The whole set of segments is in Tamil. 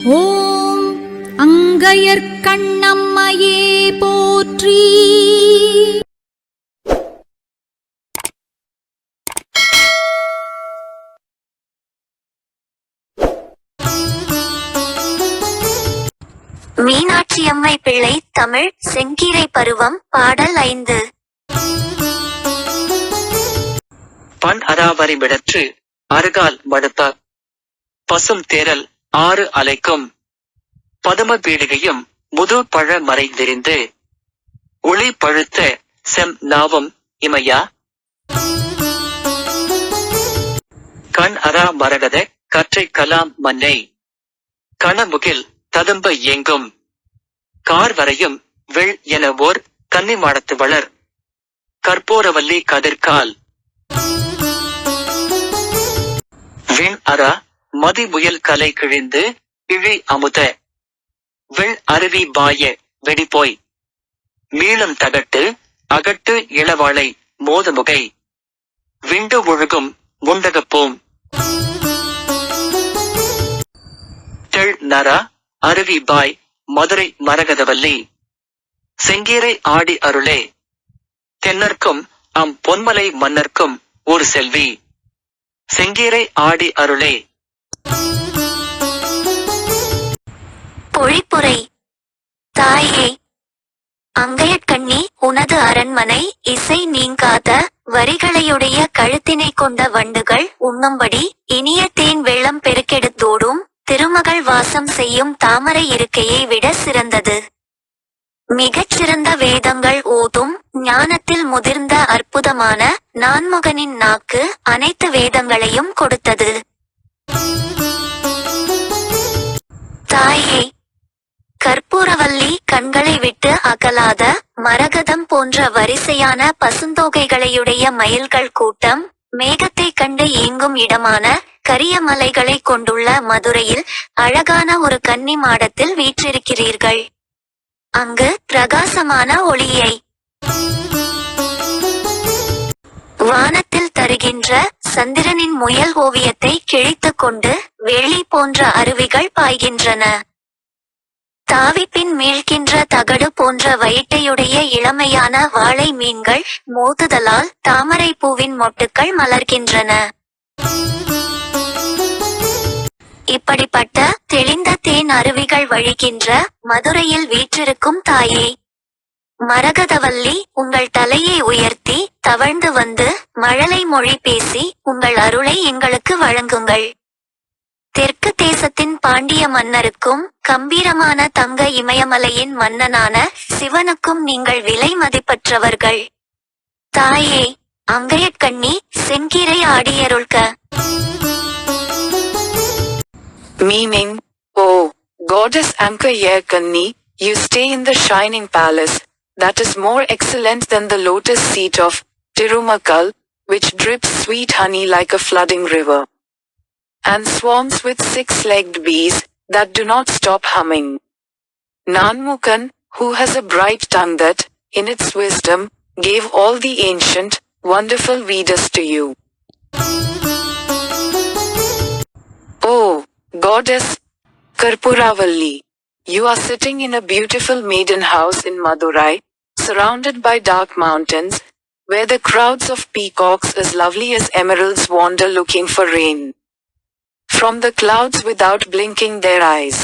ஓம் அங்கையர்க்கண்ணம்மையே போற்றி. மீனாட்சியம்மை பிள்ளை தமிழ் செங்கீரை பருவம் பாடல் 5. பண் அராவரிமிடற்று அருகால் மடுப்ப பசும் தேரல் ஆறு அலைக்கும் பதும பீடிகையும் முது பழ மறை விரிந்து ஒளி பழுத்த செம் நாவும் இமையா கண் அரா மரகத கற்றை கலாம் மன்னை கணமுகில் ததும்ப எங்கும் கார் வரையும் வெள் என ஓர் கன்னிமாடத்து வளர் கற்பூரவல்லி கதிர்கால் விண் அரா மதி முயல் கலை கிழிந்து இழி அமுத வெள் அருவி பாய வெடிப்போய் மீளும் தகட்டு அகட்டு இளவாளை மோதமுகை விண்டு ஒழுகும் முண்டகப்போம் தெள் நரா அருவி பாய் மதுரை மரகதவல்லி செங்கீரை ஆடி அருளே தென்னர்க்கும் அம் பொன்மலை மன்னர்க்கும் ஒரு செல்வி செங்கீரை ஆடி அருளே. பொழிப்புரை. தாயே, அங்கையர்க்கண்ணி, உனது அரண்மனை இசை நீங்காத வரிகளையுடைய கழுத்தினை கொண்ட வண்டுகள் உண்ணும்படி இனிய தேன் வெள்ளம் பெருக்கெடுத்தோடும் திருமகள் வாசம் செய்யும் தாமரை இருக்கையை விட சிறந்தது. மிகச் சிறந்த வேதங்கள் ஓதும் ஞானத்தில் முதிர்ந்த அற்புதமான நான்முகனின் நாக்கு அனைத்து வேதங்களையும் கொடுத்தது. தாயே, கற்பூரவல்லி கண்களை விட்டு அகலாத மரகதம் போன்ற வரிசையான பசுந்தோகைகளையுடைய மயில்கள் கூட்டம் மேகத்தை கண்டு ஏங்கும் இடமான கரிய மலைகளை கொண்டுள்ள மதுரையில் அழகான ஒரு கன்னி மாடத்தில் வீற்றிருக்கிறீர்கள். அங்கு பிரகாசமான ஒளியை வானத்தில் தருகின்ற சந்திரனின் முயல் ஓவியத்தை கிழித்துக் கொண்டு வெள்ளி போன்ற அருவிகள் பாய்கின்றன. தாவிப்பின் மீழ்கின்ற தகடு போன்ற வயிட்டையுடைய இளமையான வாழை மீன்கள் மோதுதலால் தாமரை பூவின் மொட்டுக்கள் மலர்கின்றன. இப்படிப்பட்ட தெளிந்த தேன் அருவிகள் வழிகின்ற மதுரையில் வீற்றிருக்கும் தாயே, மரகதவல்லி, உங்கள் தலையை உயர்த்தி தவழ்ந்து வந்து மழலை மொழி பேசி உங்கள் அருளை எங்களுக்கு வழங்குங்கள். தெற்கு தேசத்தின் பாண்டிய மன்னருக்கும் கம்பீரமான தங்க இமயமலையின் மன்னனான சிவனுக்கும் நீங்கள் விலை மதிப்பற்றவர்கள். தாயே, அங்கையர்க்கண்ணி, செங்கீரை ஆடியருள்க. Meaning, O goddess Ankayarkanni, you stay in the shining palace, that is more excellent than the lotus seat of Tirumakal, which drips sweet honey like a flooding river, and swarms with 6-legged bees, that do not stop humming. Nanmukan, who has a bright tongue that, in its wisdom, gave all the ancient, wonderful Vedas to you. Oh, Goddess Karpuravalli, you are sitting in a beautiful maiden house in Madurai, surrounded by dark mountains, where the crowds of peacocks as lovely as emeralds wander looking for rain from the clouds without blinking their eyes.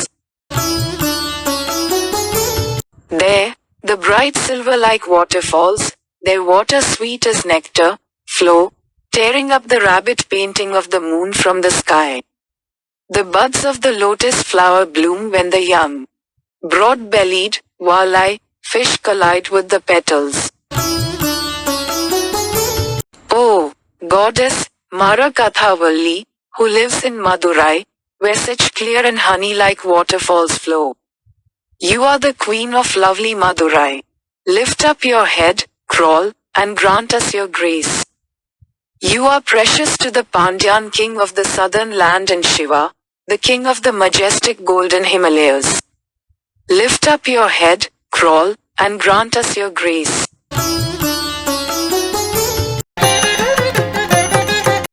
There, the bright silver-like waterfalls, their water sweet as nectar, flow, tearing up the rabbit painting of the moon from the sky. The buds of the lotus flower bloom when the young, broad-bellied, walleye fish collide with the petals. Oh, Goddess Marakathavalli, who lives in Madurai, where such clear and honey-like waterfalls flow. You are the queen of lovely Madurai. Lift up your head, crawl, and grant us your grace. You are precious to the Pandyan king of the southern land and Shiva, the king of the majestic golden Himalayas. Lift up your head, crawl, and grant us your grace.